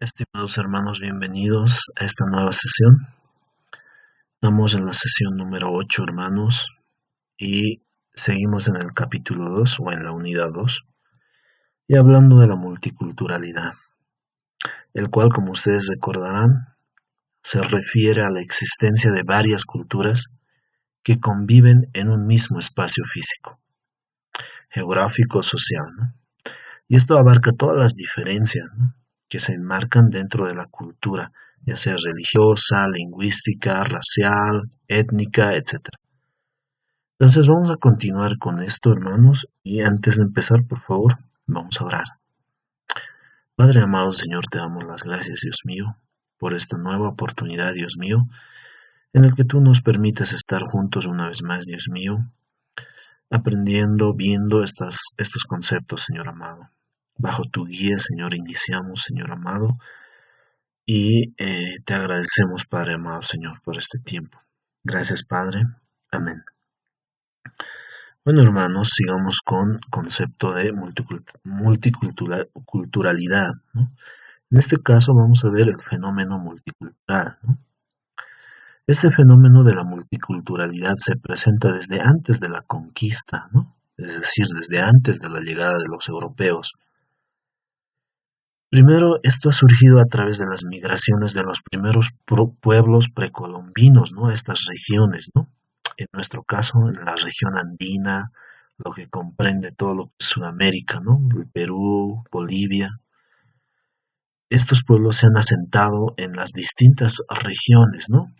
Estimados hermanos, bienvenidos a esta nueva sesión. Estamos en la sesión número 8, hermanos, y seguimos en el capítulo 2 o en la unidad 2 y hablando de la multiculturalidad, el cual, como ustedes recordarán, se refiere a la existencia de varias culturas que conviven en un mismo espacio físico, geográfico, social, ¿no? Y esto abarca todas las diferencias, ¿no?, que se enmarcan dentro de la cultura, ya sea religiosa, lingüística, racial, étnica, etc. Entonces vamos a continuar con esto, hermanos, y antes de empezar, por favor, vamos a orar. Padre amado Señor, te damos las gracias, Dios mío, por esta nueva oportunidad, Dios mío, en el que tú nos permites estar juntos una vez más, Dios mío, aprendiendo, viendo estos conceptos, Señor amado. Bajo tu guía, Señor, iniciamos, Señor amado, y te agradecemos, Padre amado, Señor, por este tiempo. Gracias, Padre. Amén. Bueno, hermanos, sigamos con concepto de multiculturalidad, ¿no? En este caso vamos a ver el fenómeno multicultural, ¿no? Este fenómeno de la multiculturalidad se presenta desde antes de la conquista, ¿no? Es decir, desde antes de la llegada de los europeos. Primero, esto ha surgido a través de las migraciones de los primeros pueblos precolombinos, ¿no?, a estas regiones, ¿no? En nuestro caso, en la región andina, lo que comprende todo lo que es Sudamérica, ¿no?, el Perú, Bolivia. Estos pueblos se han asentado en las distintas regiones, ¿no?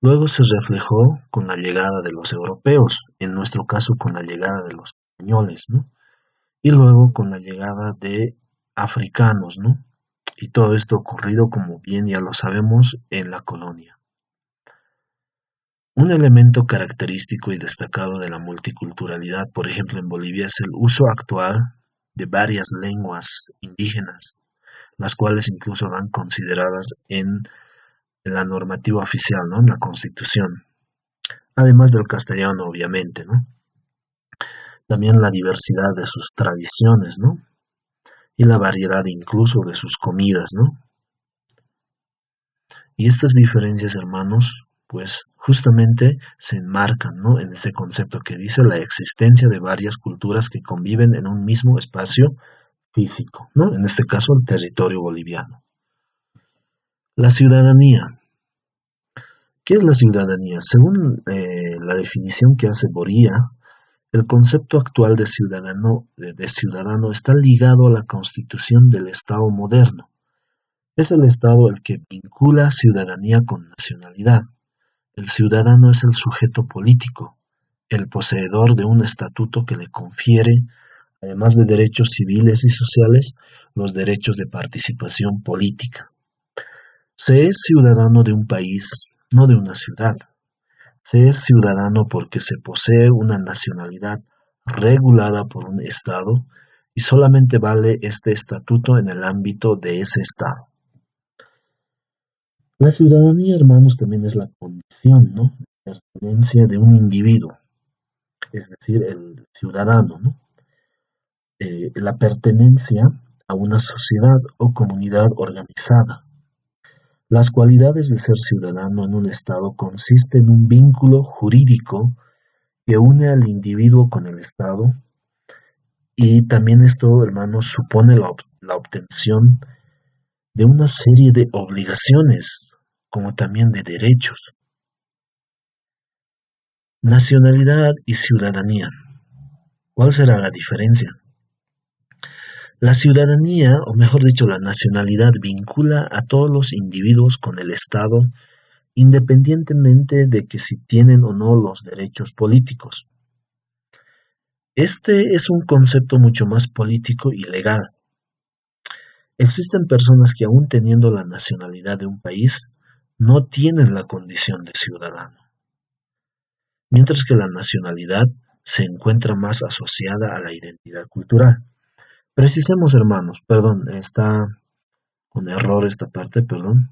Luego se reflejó con la llegada de los europeos, en nuestro caso con la llegada de los españoles, ¿no? Y luego con la llegada de africanos, ¿no? Y todo esto ocurrido, como bien ya lo sabemos, en la colonia. Un elemento característico y destacado de la multiculturalidad, por ejemplo, en Bolivia, es el uso actual de varias lenguas indígenas, las cuales incluso van consideradas en la normativa oficial, ¿no?, en la Constitución, además del castellano, obviamente, ¿no? También la diversidad de sus tradiciones, ¿no?, y la variedad incluso de sus comidas, ¿no? Y estas diferencias, hermanos, pues justamente se enmarcan, ¿no?, en ese concepto que dice la existencia de varias culturas que conviven en un mismo espacio físico, ¿no? En este caso, el territorio boliviano. La ciudadanía. ¿Qué es la ciudadanía? Según la definición que hace Boría, el concepto actual de ciudadano está ligado a la constitución del Estado moderno. Es el Estado el que vincula ciudadanía con nacionalidad. El ciudadano es el sujeto político, el poseedor de un estatuto que le confiere, además de derechos civiles y sociales, los derechos de participación política. Se es ciudadano de un país, no de una ciudad. Se es ciudadano porque se posee una nacionalidad regulada por un Estado y solamente vale este estatuto en el ámbito de ese Estado. La ciudadanía, hermanos, también es la condición, ¿no?, de pertenencia de un individuo, es decir, el ciudadano, ¿no?, la pertenencia a una sociedad o comunidad organizada. Las cualidades de ser ciudadano en un Estado consiste en un vínculo jurídico que une al individuo con el Estado, y también esto, hermanos, supone la obtención de una serie de obligaciones, como también de derechos. Nacionalidad y ciudadanía. ¿Cuál será la diferencia? La ciudadanía, o mejor dicho, la nacionalidad, vincula a todos los individuos con el Estado, independientemente de que si tienen o no los derechos políticos. Este es un concepto mucho más político y legal. Existen personas que, aún teniendo la nacionalidad de un país, no tienen la condición de ciudadano, mientras que la nacionalidad se encuentra más asociada a la identidad cultural. Precisemos, hermanos, perdón, está con error esta parte, perdón,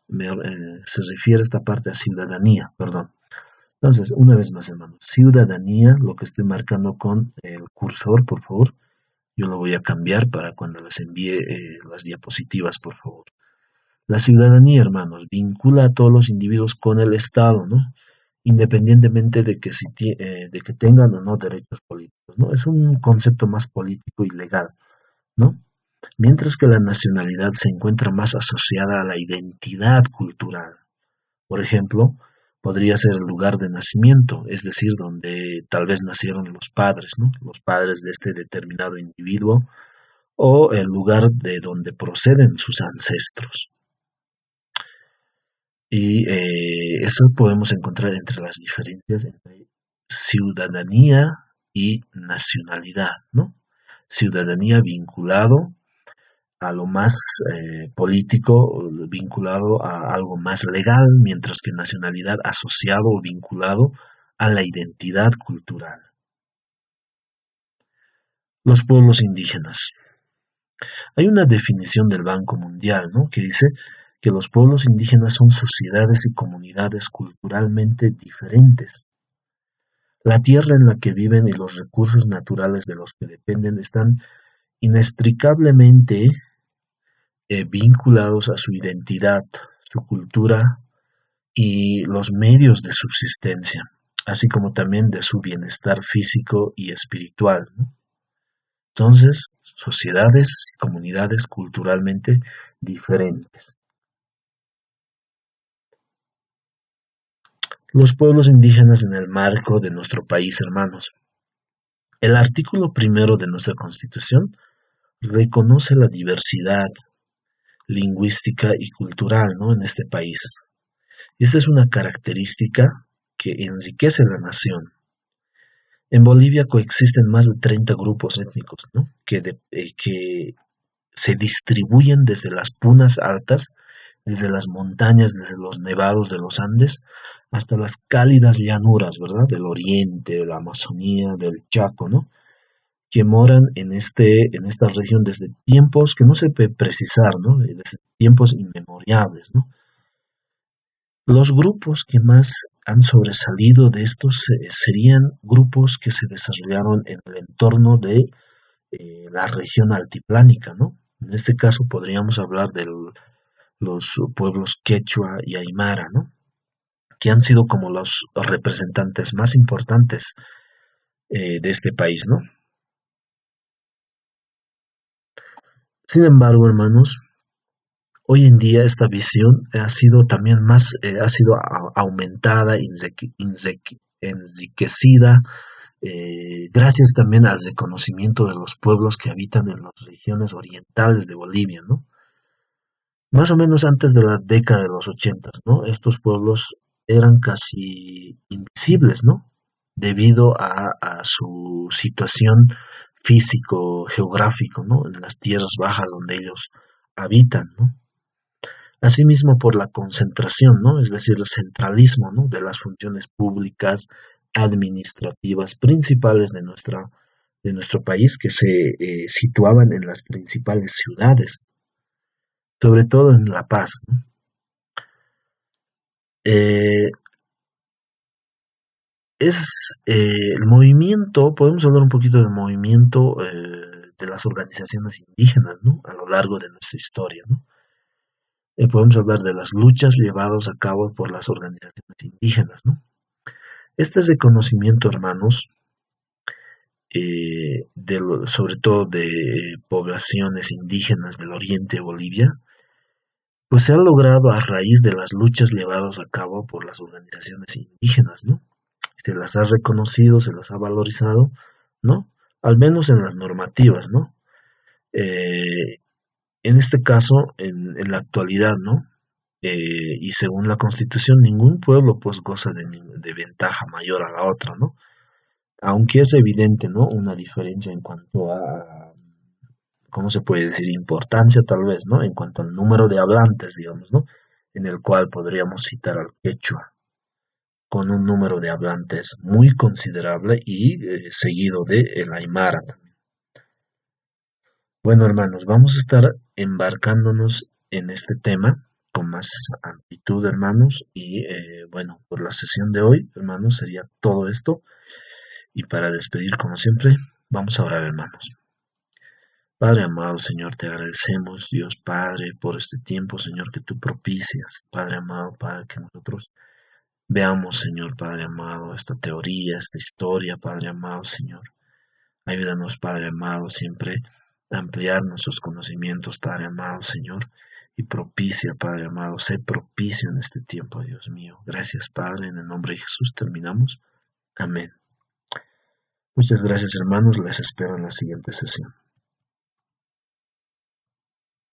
se refiere a esta parte a ciudadanía, perdón. Entonces, una vez más, hermanos, ciudadanía, lo que estoy marcando con el cursor, por favor, Yo lo voy a cambiar para cuando les envíe las diapositivas, por favor. La ciudadanía, hermanos, vincula a todos los individuos con el Estado, ¿no? Independientemente de que, de que tengan o no derechos políticos, ¿no? Es un concepto más político y legal, ¿no? Mientras que la nacionalidad se encuentra más asociada a la identidad cultural. Por ejemplo, podría ser el lugar de nacimiento, es decir, donde tal vez nacieron los padres, ¿no? Los padres de este determinado individuo, o el lugar de donde proceden sus ancestros. Y eso podemos encontrar entre las diferencias entre ciudadanía y nacionalidad, ¿no? Ciudadanía vinculado a lo más político, vinculado a algo más legal, mientras que nacionalidad asociado o vinculado a la identidad cultural. Los pueblos indígenas. Hay una definición del Banco Mundial, ¿no?, que dice que los pueblos indígenas son sociedades y comunidades culturalmente diferentes. La tierra en la que viven y los recursos naturales de los que dependen están inextricablemente vinculados a su identidad, su cultura y los medios de subsistencia, así como también de su bienestar físico y espiritual, ¿no? Entonces, sociedades y comunidades culturalmente diferentes. Los pueblos indígenas en el marco de nuestro país, hermanos. El artículo primero de nuestra Constitución reconoce la diversidad lingüística y cultural, ¿no?, en este país. Esta es una característica que enriquece la nación. En Bolivia coexisten más de 30 grupos étnicos, ¿no?, que se distribuyen desde las punas altas, desde las montañas, desde los nevados de los Andes, hasta las cálidas llanuras, ¿verdad?, del oriente, de la Amazonía, del Chaco, ¿no?, que moran en esta región desde tiempos que no se puede precisar, ¿no?, desde tiempos inmemoriales, ¿no? Los grupos que más han sobresalido de estos serían grupos que se desarrollaron en el entorno de la región altiplánica, ¿no? En este caso podríamos hablar de los pueblos quechua y aymara, ¿no?, que han sido como los representantes más importantes de este país, ¿no? Sin embargo, hermanos, hoy en día esta visión ha sido también más, ha sido aumentada, enriquecida, gracias también al reconocimiento de los pueblos que habitan en las regiones orientales de Bolivia, ¿no? Más o menos antes de la década de los 80, ¿no? Estos pueblos eran casi invisibles, ¿no? Debido a su situación físico-geográfico, ¿no?, en las tierras bajas donde ellos habitan, ¿no? Asimismo por la concentración, ¿no?, es decir, el centralismo, ¿no?, de las funciones públicas administrativas principales de nuestro país, que se situaban en las principales ciudades, sobre todo en La Paz, ¿no? Eh, el movimiento, podemos hablar un poquito del movimiento de las organizaciones indígenas, ¿no?, a lo largo de nuestra historia, ¿no? Podemos hablar de las luchas llevadas a cabo por las organizaciones indígenas, ¿no? Este reconocimiento, hermanos, sobre todo de poblaciones indígenas del oriente de Bolivia, pues se ha logrado a raíz de las luchas llevadas a cabo por las organizaciones indígenas, ¿no? Se las ha reconocido, se las ha valorizado, ¿no? Al menos en las normativas, ¿no? Eh, en este caso, en la actualidad, ¿no? Y según la Constitución, ningún pueblo pues goza de ventaja mayor a la otra, ¿no? Aunque es evidente, ¿no?, una diferencia en cuanto a, ¿cómo se puede decir?, importancia tal vez, ¿no?, en cuanto al número de hablantes, digamos, ¿no?, en el cual podríamos citar al quechua, con un número de hablantes muy considerable y seguido de el aymara también. Bueno, hermanos, vamos a estar embarcándonos en este tema con más amplitud, hermanos, y bueno, por la sesión de hoy, hermanos, sería todo esto. Y para despedir, como siempre, vamos a orar, hermanos. Padre amado, Señor, te agradecemos, Dios Padre, por este tiempo, Señor, que tú propicias, Padre amado, para que nosotros veamos, Señor, Padre amado, esta teoría, esta historia, Padre amado, Señor. Ayúdanos, Padre amado, siempre a ampliar nuestros conocimientos, Padre amado, Señor, y propicia, Padre amado, sé propicio en este tiempo, Dios mío. Gracias, Padre, en el nombre de Jesús terminamos. Amén. Muchas gracias, hermanos, les espero en la siguiente sesión.